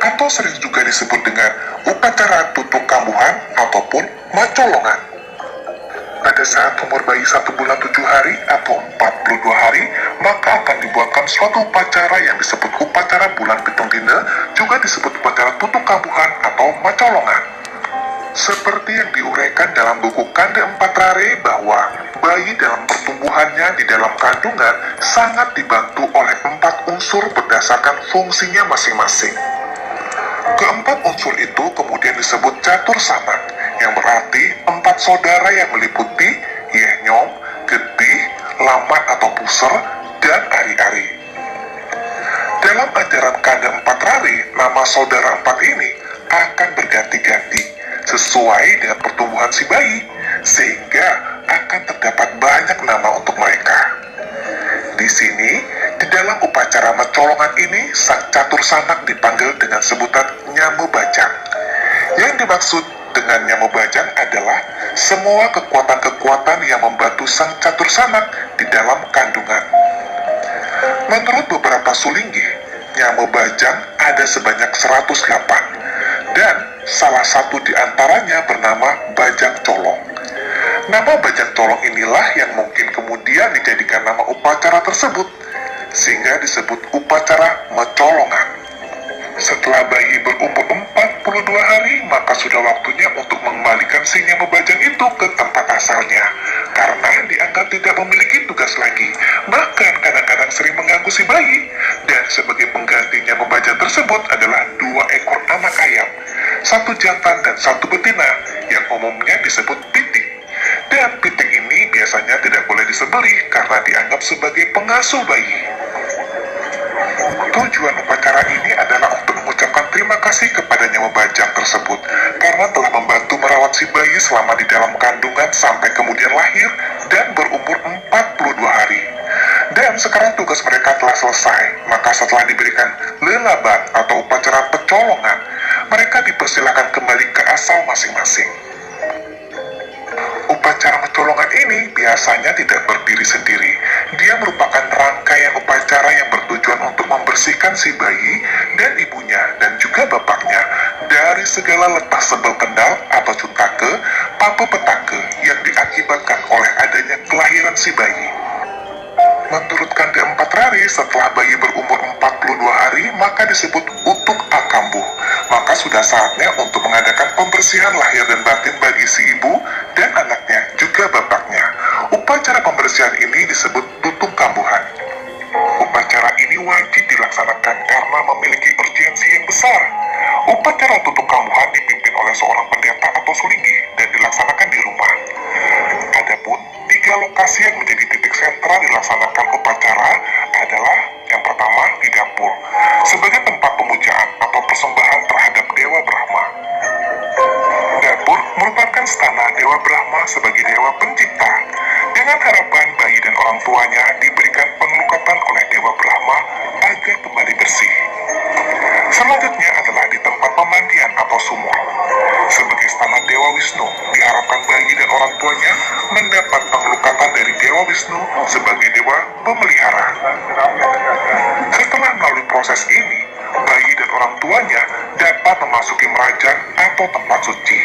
Atau sering juga disebut dengan upacara tutuk kambuhan ataupun macolongan. Pada saat umur bayi 1 bulan 7 hari atau 42 hari, maka akan dibuatkan suatu upacara yang disebut upacara bulan pitung dina, juga disebut upacara tutuk kambuhan atau macolongan. Seperti yang diuraikan dalam buku Kande 4 Rare bahwa bayi dalam pertumbuhannya di dalam kandungan sangat dibantu oleh 4 unsur berdasarkan fungsinya masing-masing. Keempat unsur itu kemudian disebut catur sanak, yang berarti 4 saudara yang meliputi Yehnyom, Getih, Lamat atau Puser, dan Ari-Ari. Dalam ajaran Kande 4 Rare, nama saudara 4 ini akan berganti-ganti sesuai dengan pertumbuhan si bayi, sehingga akan terdapat banyak nama untuk mereka. Di sini, di dalam upacara mencolongan ini, sang catur sanak dipanggil dengan sebutan Nyamu Bajang. Yang dimaksud dengan Nyamu Bajang adalah semua kekuatan-kekuatan yang membantu sang catur sanak di dalam kandungan. Menurut beberapa sulinggi, Nyamu Bajang ada sebanyak 108, dan salah satu di antaranya bernama Bajang Colong. Nama Bajang Colong inilah yang mungkin kemudian dijadikan nama upacara tersebut, sehingga disebut upacara mencolongan. Setelah bayi berumur 42 hari, maka sudah waktunya untuk mengembalikan si Nyamu Bajang itu ke tempat asalnya, karena dianggap tidak memiliki tugas lagi, bahkan kadang-kadang sering mengganggu si bayi. Dan sebagai pengganti Nyamu Bajang tersebut adalah 2 ekor anak ayam, 1 jantan dan 1 betina, yang umumnya disebut pitik. Dan pitik ini biasanya tidak boleh disembelih karena dianggap sebagai pengasuh bayi. Tujuan upacara ini adalah untuk mengucapkan terima kasih kepada Nyamu Bajang tersebut karena telah membantu merawat si bayi selama di dalam kandungan sampai kemudian lahir dan berumur 42 hari. Dan sekarang tugas mereka telah selesai, maka setelah diberikan lelaban atau upacara pecolongan, mereka dipersilakan kembali ke asal masing-masing. Upacara mencolongan ini biasanya tidak berdiri sendiri. Dia merupakan rangkaian upacara yang bertujuan untuk membersihkan si bayi dan ibunya dan juga bapaknya dari segala letah sebel kendal atau cutake, papu petake yang diakibatkan oleh adanya kelahiran si bayi. Menurut Kande 4 Rare, setelah bayi berumur 42 hari, maka disebut utuk akambuh. Maka sudah saatnya untuk mengadakan pembersihan lahir dan batin bagi si ibu dan anaknya, juga bapaknya. Upacara pembersihan ini disebut tutuk kambuhan. Upacara ini wajib dilaksanakan karena memiliki urgensi yang besar. Upacara tutuk kambuhan dipimpin oleh seorang pendeta atau sulinggi dan dilaksanakan di rumah. Adapun 3 lokasi yang menjadi titik sentra dilaksanakan upacara adalah yang pertama di dapur, sebagai tempat pemujaan atau persembahan terhadap Dewa Brahma. Dapur merupakan stana Dewa Brahma sebagai Dewa Pencipta, dengan harapan bayi dan orang tuanya diberikan pengelukatan oleh Dewa Brahma agar kembali bersih. Selanjutnya adalah di tempat pemandian atau sumur. Sebagai stana Dewa Wisnu, diharapkan bayi dan orang tuanya mendapat pengelukatan dari Dewa Wisnu sebagai Dewa Pemelihara. Setelah melalui proses ini, bayi dan orang tuanya dapat memasuki merajang atau tempat suci.